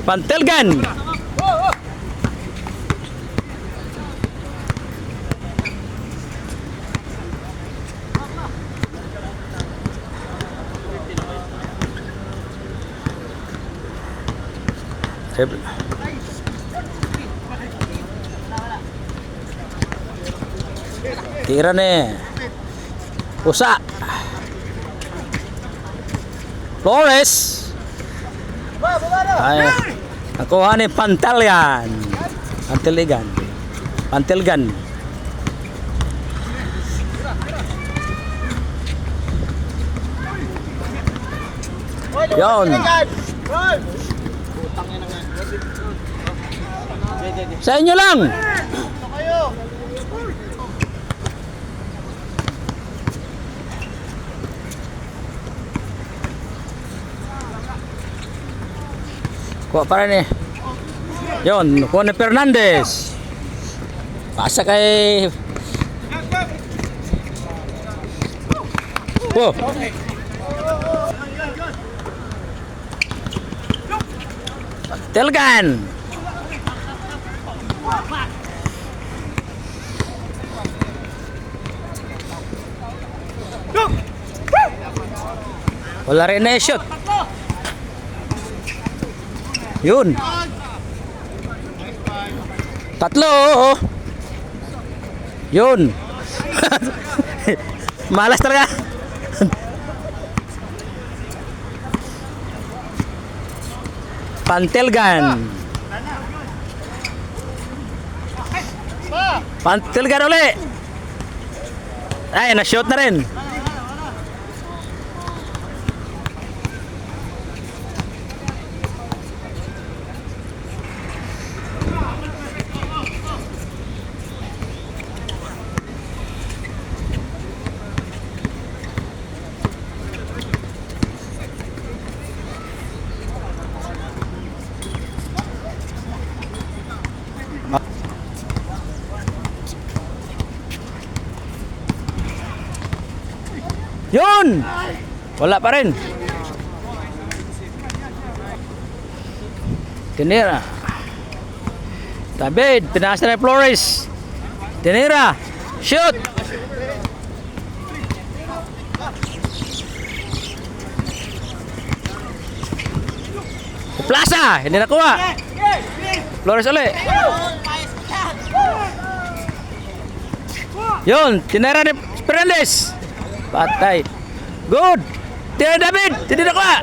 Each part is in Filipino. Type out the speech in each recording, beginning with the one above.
Pantelgan. Tira nih. Pusa. Flores. Ay, nakuha ni Pantelgan. Pantelgan. Pantelgan. Yon. Sa inyo lang. Kuha pa rin eh. Yun, kuha ni Fernandez. Pasa kay... Oh. Telgan. Wala rin na i-shoot. Yun. Tatlo. Yun. Malas talaga. Pantelgan. Pantelgan ulit. Ay, na-shoot na rin. Yun! Wala pa rin. Tinira. David, pinasa na Flores. Tinira. Shoot! Plaza! Hindi nakuha. Flores ulit. Yun! Tinira ni Fernandez. Patay. Good. Tira David. Tidak nakuha.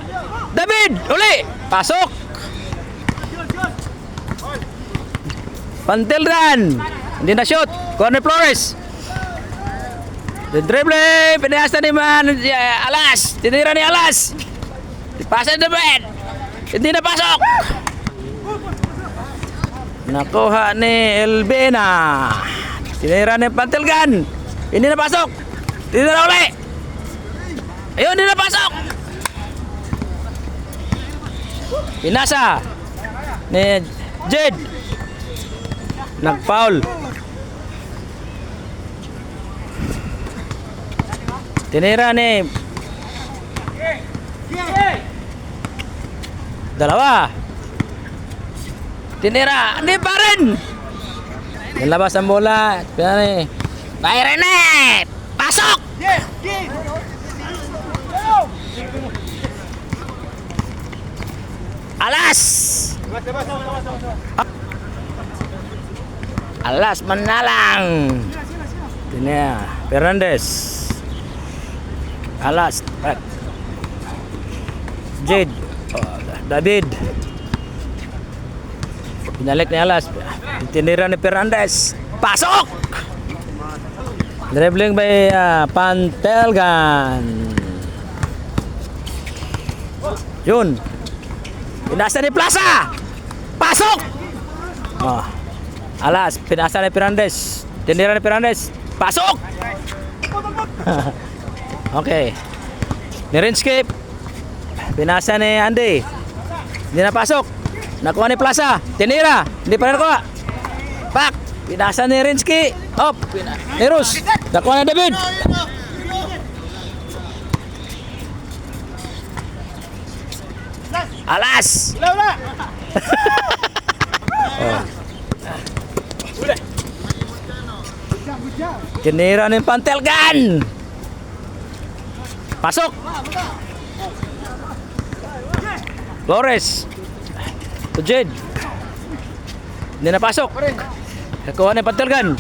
David. Uli. Pasok. Pantelgan. Hindi na shoot. Corner Flores. The dribble. Pinasa ni Alas. Tinira ni Alas. Dipasa ni David. Hindi na pasok. Nakuha ni Elbena. Tinira ni Pantelgan. Hindi na pasok. Tinira uli. Ayun, hindi na pasok. Pinasa ni Jed. Nag-foul. Tinira ni dalawa. Tinira. Hindi pa rin. Nilabas ang bola. Bayern net. Pasok. Alas. Alas menalang. Ini Fernandez. Alas. Jade. David. Pinalik ni Alas. Tinira ni Fernandez. Pasok. Dribbling by Pantelgan. Yun. Pinasa ni Plaza. Pasok. Oh. Alas, pinasa ni Fernandez. Tinira ni Fernandez. Pasok. Okay. Nirinskip. Pinasa ni Andy. Hindi na pasok. Nakuha ni Plaza. Tinira. Hindi pa rin nakuha. Pak. Pinasa ni Rinsky. Op. Nirus. Nakuha ni David. Alas! Oh. Tinira ng Pantelgan! Pasok! Flores! To Jed! Hindi na pasok! Nakuha ng Pantelgan!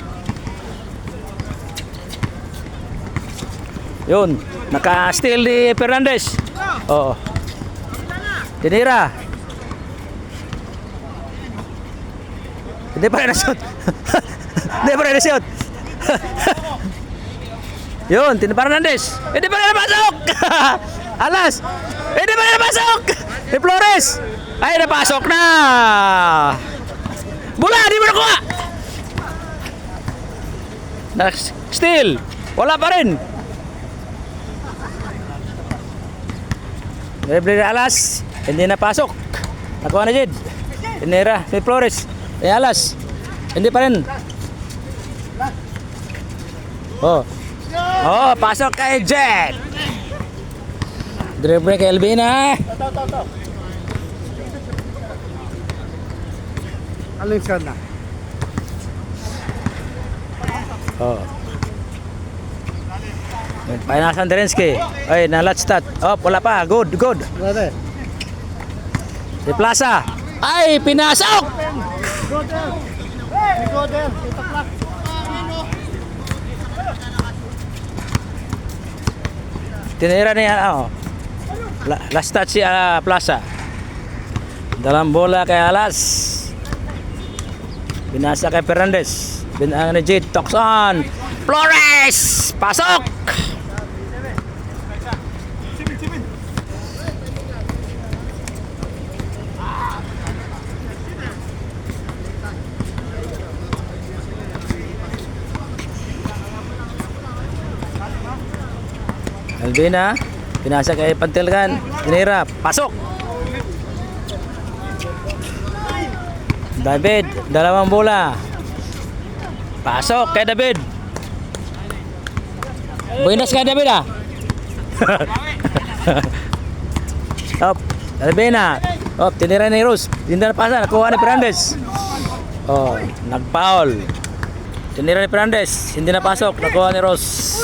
Yun! Naka-steal ni Fernandez! Oo. Tinira! Hindi pa rin na-shoot! Hindi pa rin na-shoot! Yun, Tino Fernandez. Hindi pa rin napasok. Alas. Hindi pa rin napasok. Ni Flores. Ay, napasok na. Bola, di mo nakuha. Still, wala pa rin. Drible ni Alas. Hindi napasok. Nakuha na Jed. Tinira ni Flores. Ay, Alas. Hindi pa rin. Oh. Oh, pasok kay Jet. Dribble kay Elvina. Alin sana? Oh. Pinasan Derensky. Ay, nalatstad. Oh, wala pa. Good, good. Wala. Si Plaza. Ay, pinasok. Go there. Hey, go there. Itaklak. Tinira niya, last touch si Plaza. Dalam bola kay Alas. Binasa kay Fernandez. Binang ni Jade, Tokson. Flores! Pasok! Albina, pinasa kay Pantelgan, tinira, pasok. David, dalawang bola. Pasok kay David. Buenas kay David ah. Op, Albina. Op, tinira ni Rose. Hindi na pasa, nakuha ni Fernandez. Oh, nagpaul. Tinira ni Fernandez, hindi na pasok, nakuha ni Rose.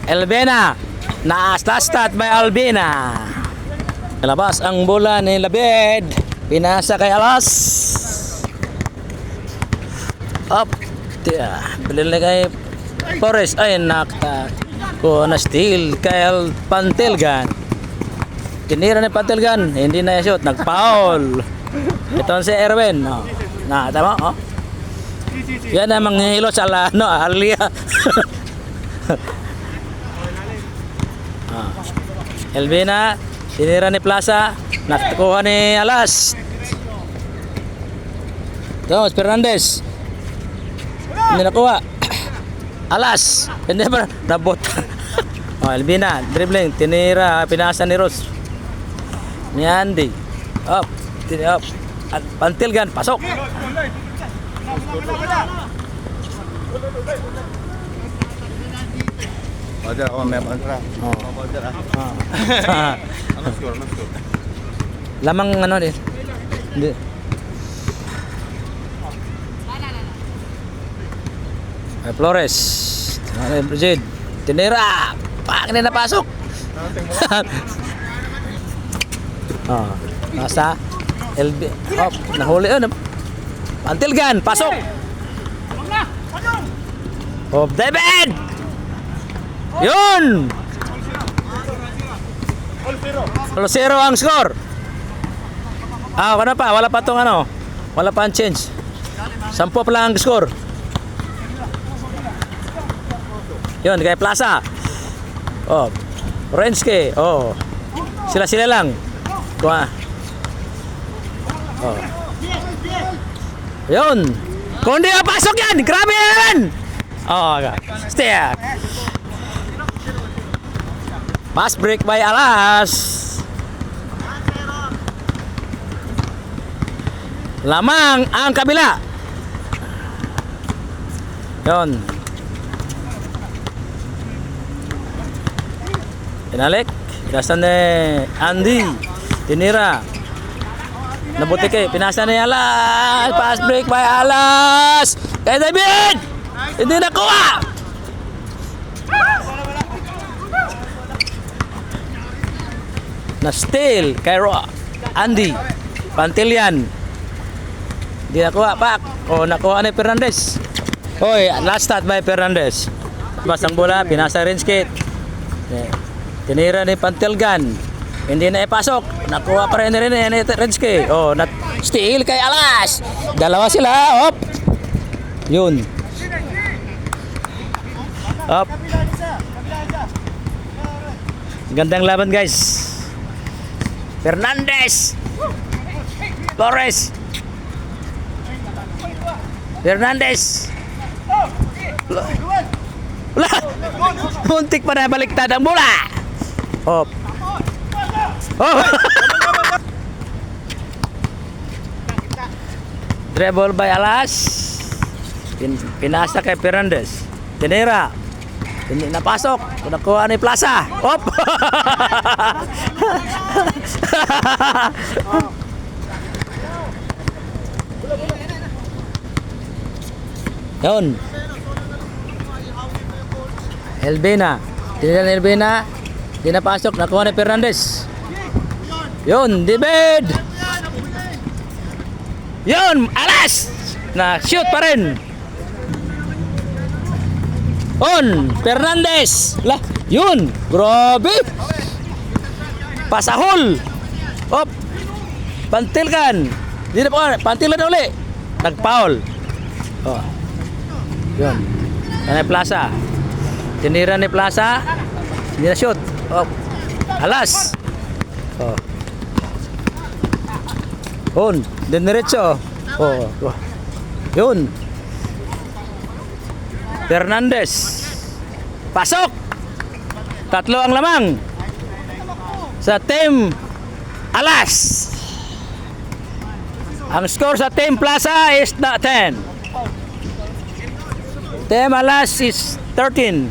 Elvina, naaslastat by Albina. Labas ang bola ni Labed. Pinasa kay Alas. Up. Bilil na kay Flores. Ay, nakta. Ko na steal kay Pantelgan. Tinira ni Pantelgan. Hindi na shoot. Nag-foul. Ito si Erwin. Oh. Na, tama? Oh. Yan ang manghihilo sa Alia. Elvina, tinira ni Plaza, nakuha ni Alas. Ito, Fernandez. Hindi nakuha. Alas, hindi ba? Nabot. Oh, Elvina, dribbling, tinira, pinasa ni Rose. Ni Andy. Up, up. At Pantelgan, pasok. Ada orang memang cerah. Oh. Ano score? Lamang ano din. Hindi. Ay, Flores. Ay, Bridget. Tinira. Pak, hindi napasok. Oh, nasa LB. Oh, nahuli yun. Pantelgan, pasok. Oh, David! Yun! 0 ang score. Ah, wala pa. Wala pa tong ano. Wala pa ang change. 10 pa lang ang score. Yun, kay Plaza. Oh, Renske. Oh. Sila lang. Kuha. Oh. Yun. Kung hindi pasok yan, grabe yan. Oh, stay. Pass break by Alas. Lamang ang kabila. Yun. Pinalik. Pinasa ni Andy. Tinira. Nabuti kay. Pinasa ni Alas. Pass break by Alas. Kay David. Hindi nakuha. Na steal kay Andy. Pantilyan. Hindi nakuha. Pak. O nakuha ni Fernandez. Hoy, last start by Fernandez. Basang bola, pinasa Rinskit. Tinira ni Pantilgan. Hindi na ipasok. Nakuha pa rin ni Rinskit. Oh, steal kay Alas. Dalawa sila. Hop. Yun. Hop. Gandang laban guys. Fernandez. Flores. Fernandez. Wala. Muntik pa na baliktad ang bola. Hop. Oh. Dribble by Alas. Pinasa kay Fernandez. Tinira. Hindi napasok. Nakuha ni Plaza. Hop. Yun. Elvina. Tinira ni Elvina. Hindi napasok. Nakuha ni Fernandez. Yun. David. Yun. Alas. Na shoot pa rin. On. Fernandez. Lah. Yun. Grabe. Pasahol. Hop. Pantilgan. Hindi na po. Pantilgan uli. Nagpaul. Oh. Yun. Yan ay Plaza. Tinira ni Plaza. Hindi na shoot. Oh. Alas. Oh. On. Dinerecho. Oh. Oh. Yun. Fernandez. Pasok. Tatlo ang lamang. Sa team Alas. Ang score sa team Plaza is 10. Team Alas is 13.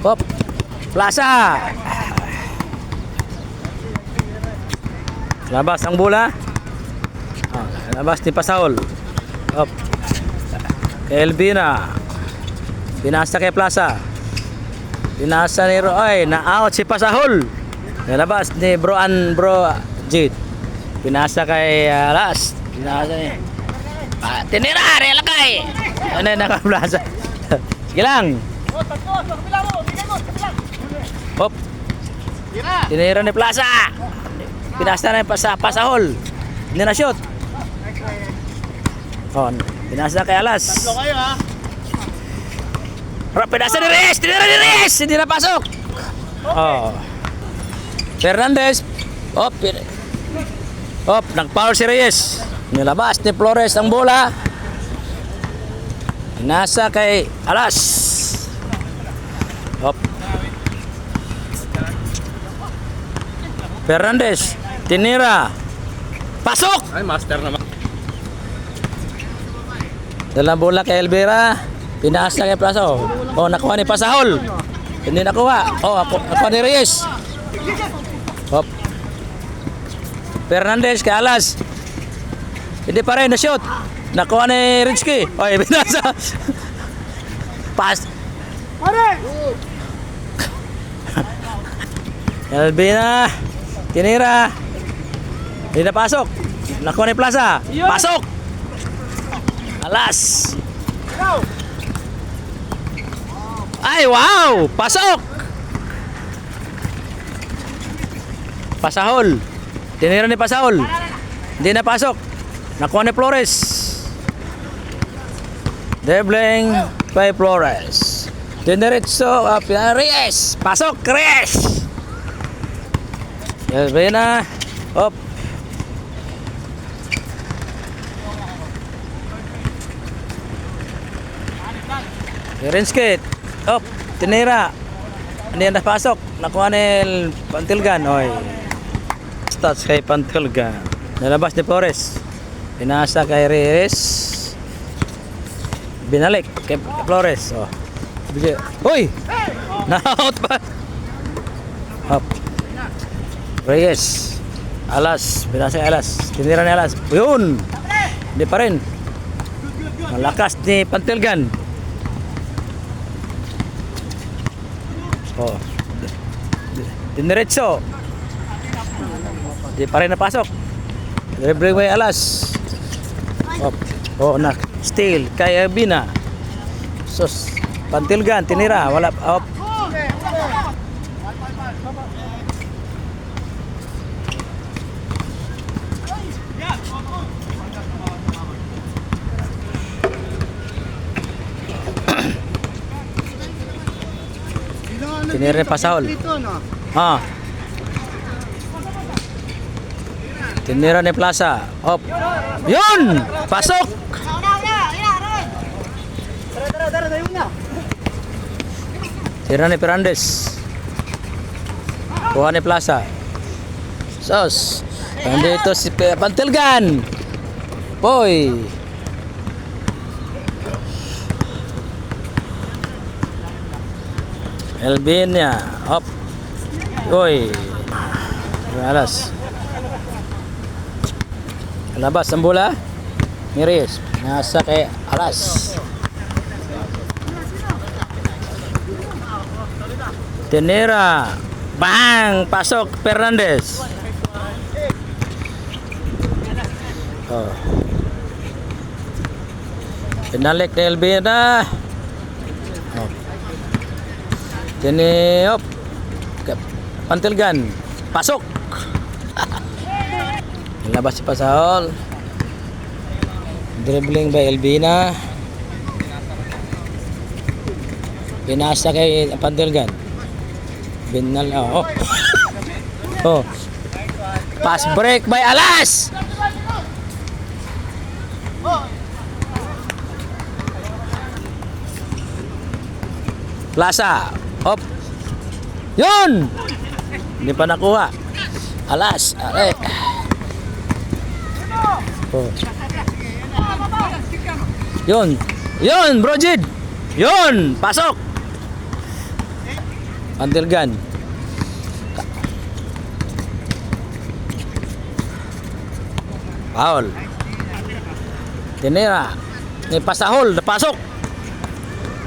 Hop. Plaza. Labas ang bola. Labas ni Pasaul. Hop. Kay Elvina. Pinasa kay Plaza. Pinasa ni Roy. Na-out si Pasahol. Nalabas ni Bro Jid. Pinasa kay Alas. Pinasa ni tinira. Relakay. Ano na naka-Plaza. Sige lang. Hop. Tinira ni Plaza. Pinasa na Pasahol. Hindi na shoot. On. Pinasa kay Alas. Tatlo kayo ha. Pinasa ni Reyes. Tinira ni Reyes. Hindi na pasok. Oh. Fernandez. Hop. Hop. Nag-foul si Reyes. Nilabas ni Flores ang bola. Pinasa kay Alas. Hop. Fernandez. Tinira. Pasok! Ay, master naman. Dalang bola kay Elvira. Pinasa kay Plaza. Oh, nakuha ni Pasahol. Hindi nakuha. Oh, nakuha ni Reyes. Hop. Fernandez kay Alas. Hindi pa rin na-shoot. Nakuha ni Rinski. Oy, pinasa. Pass. Elvina. Tinira. Hindi na pasok. Nakuha ni Plaza. Pasok. Alas. Ay, wow! Pasok! Pasahol. Tinira ni Pasahol. Hindi na pasok. Nakuha ni Flores. Dribbling by Flores. Dineretso. Reyes. Pasok, Reyes. Elvina. Hop. Rinskit. Hop. Tinira. Hindi na pasok. Nakuha ni Pantilgan. Oy. Stats kay Pantilgan. Nalabas ni Flores. Pinasa kay Reyes. Binalik kay Flores. Oh. Bigay. Hoy! Na-out pa. Hop. Reyes. Alas. Binasa ni Alas. Tinira ni Alas. Yun! Hindi pa rin. Malakas ni Pantilgan. Oh. Diniretso. Hindi pa rin napasok. Dribble by Alas. Hop. Oh, nak. Steal kay Bina. Sus. Pantilgan, tinira. Wala. Hop. Tinira ni Pasahol. Ah. Tinira ni Plaza. Hop. Yun! Pasok! Tira ni Perandes. Kuha ni Plaza. Sos. Nandito si Pantilgan. Boy. Elvinia. Hop. Boy. Alas. Labas ang bola. Miris. Nasa kay Alas. Tinira. Bang! Pasok Fernandez. Oh. Pinalik ni Elvira. Oh. Tiniop. Pantilgan. Pasok. Labas si Pasahol. Dribbling by Elvina. Pinasa kay Pantilgan. Binal. Oh. Oh. Pass break by Alas. Plaza. Hop. Yun. Hindi pa nakuha. Alas. Are. Oh. Yun. Yun, Brojid. Yun. Pasok. Pantilgan. Foul. Tinira. Ni Pasahol. Napasok.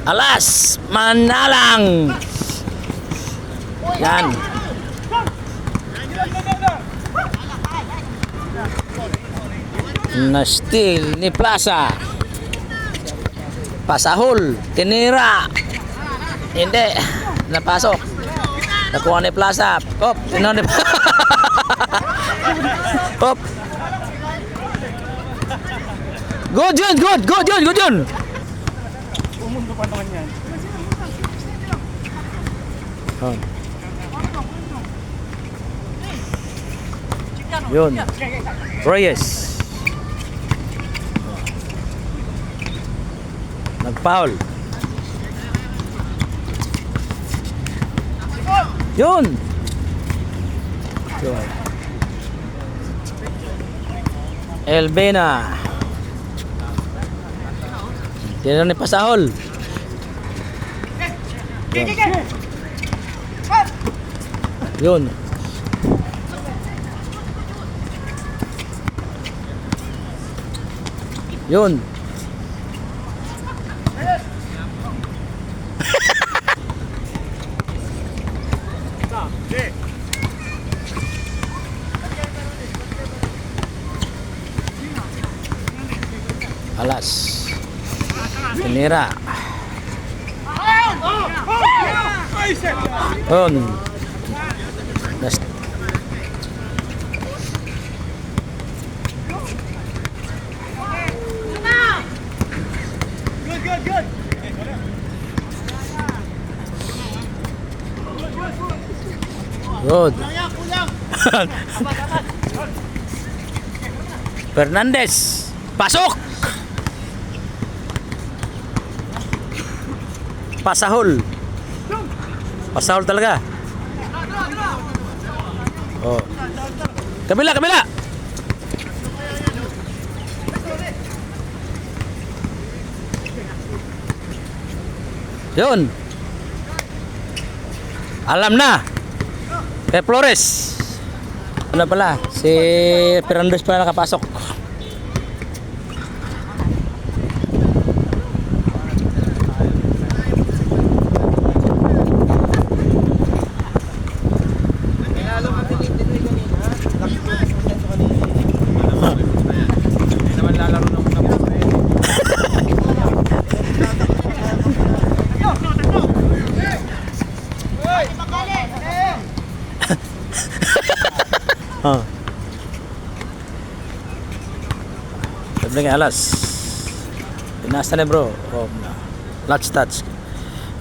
Alas. Manalang. Yan. Na-steal ni Plaza. Pasahol. Tinira. Hindi. Napasok. Nakuha ni Plaza. Hop. Tinira ni Hop. Good yun. Good. Good yun. Good yun. Umundo pa naman yan. Oh. Yun. Reyes. Nag-foul. Yun. Yun. Elvina. Tinira ni Pasahol. Yun. Yun. Alas. Tinira. Yun. Good. Fernandez. Pasok. Pasahol. Pasahol talaga. Oh. Kabila, kabila. Yun. Alam na. Kay Flores. Ano pala? Si Fernandez pala nakapasok. Oh. Sabi nga alas. Pinasa na bro. Oh, last touch.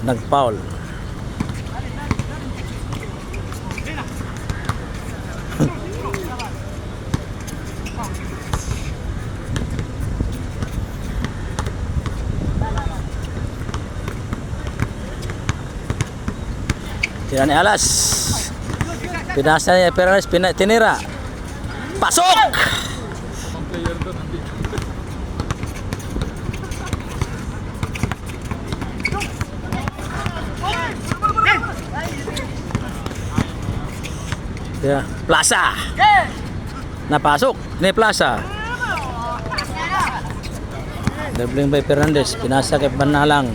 Nag-foul. Tira ni alas. Pinasa niya Perez, tinira. Pasok! Yeah. Plaza. Napasok ni Plaza. Dribbling by Fernandez, pinasa kay Banalang.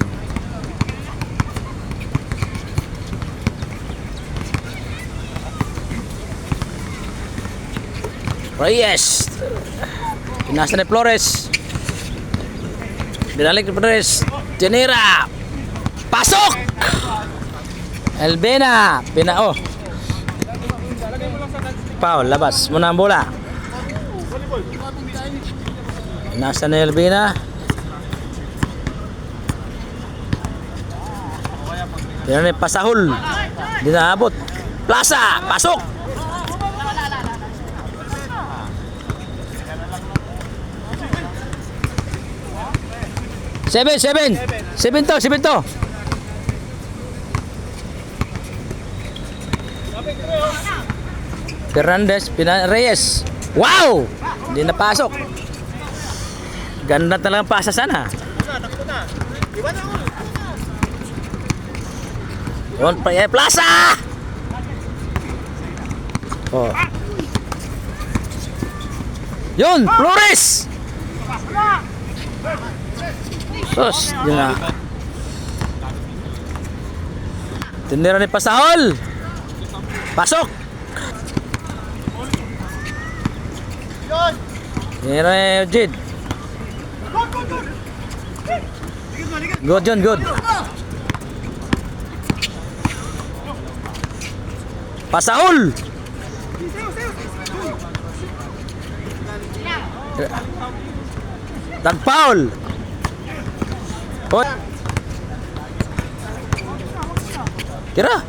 Reyes. Pinasa ni Flores. Binalik ni Flores. Tinira. Pasok! Elvina. Oh. Foul. Labas muna ang bola. Pinasa ni Elvina. Tinira ni Pasahul. Hindi naabot. Plaza. Pasok! Seven to. Fernandez, Reyes. Wow! Hindi napasok. Ganda talagang pasa sana. Yun, Plaza! Oh. Yun, Flores! Sus, yun na. Tinira ni Pasahol. Pasok. Tinira ni Ojid. Good yun, good. Pasahol. Tag-foul. Tira.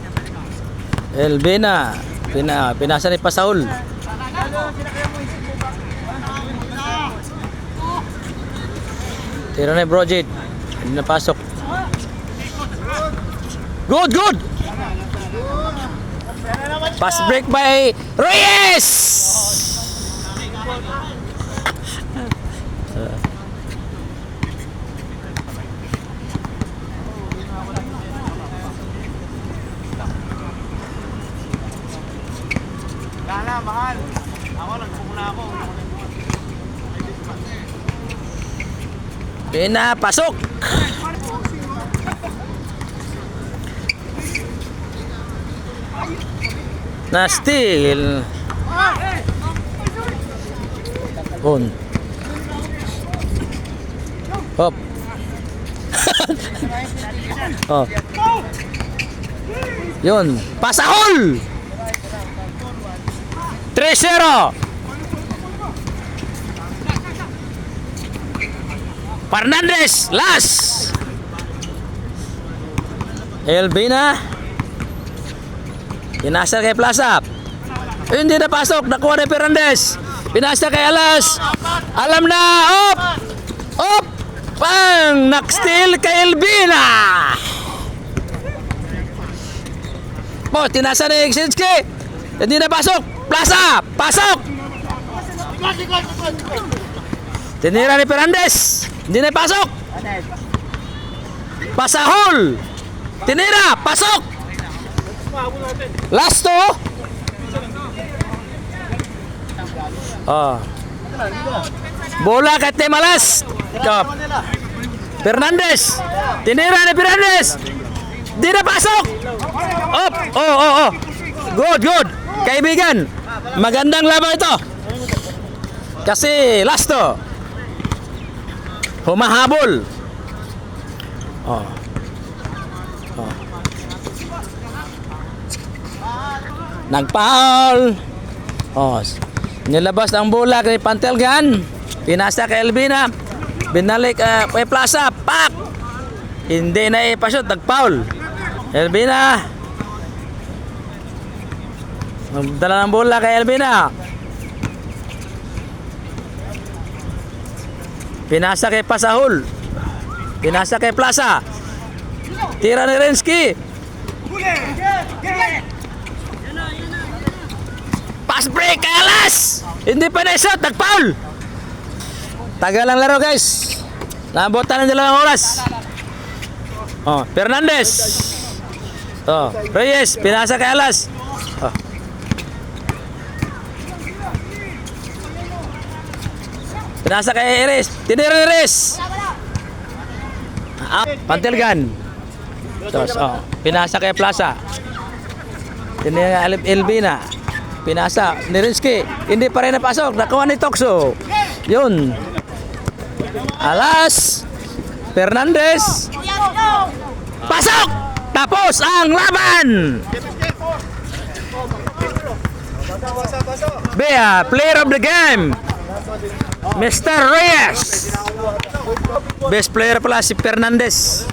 Elvina. Pinasa ni Pasaul. Tira ni Brojit. Hindi napasok. Good. Pass break by Reyes. Mahal. Ako lang, kumuna ako. Pinapasok. Na steal. On. Hop. Oh. Yun. Pasahol. 3-0. Fernandez, last. Elvina. Pinasa kay Plaza. Hindi na pasok. Nakuha ni Fernandez. Pinasa kay Alas. Alam na. Op. Pang. Naksteal kay Elvina. Po, tinasa ni Exinski. Hindi na pasok. Plaza. Pasok. Tinira ni Fernandez. Hindi na pasok. Pasahol. Tinira, pasok! Last to. Oh. Bola kay Temalas. Top. Fernandez. Tinira ni Fernandez. Di na pasok. Up. Oh. Good. Kaibigan. Magandang laban ito. Kasi last to. Humahabol. Oh. Nagpaul. Oh. Nilabas ang bola kay Pantelgan. Pinasa kay Elvina. Binalik kay Plaza. Pak! Hindi na ipasot. Nagpaul. Elvina. Magdala ng bola kay Elvina. Pinasa kay Pasahul. Pinasa kay Plaza. Tira ni Rensky. Pass break kay Alas. Hindi pa na-shot. Nag-foul. Tagal ang laro guys. Nabotan ng dalawang oras. Oh, Fernandez. Oh, Reyes. Pinasa kay Alas. Oh. Pinasa kay Iris. Tinira ni Iris. Pantelgan. Tapos, oh, pinasa kay Plaza. Tinira Elvina. Pinasa ni Rinsky. Hindi pa rin napasok. Nakuha ni Tokso. Yun. Alas. Fernandez. Pasok! Tapos ang laban. Bea, player of the game. Mr. Reyes. Best player pala si Fernandez.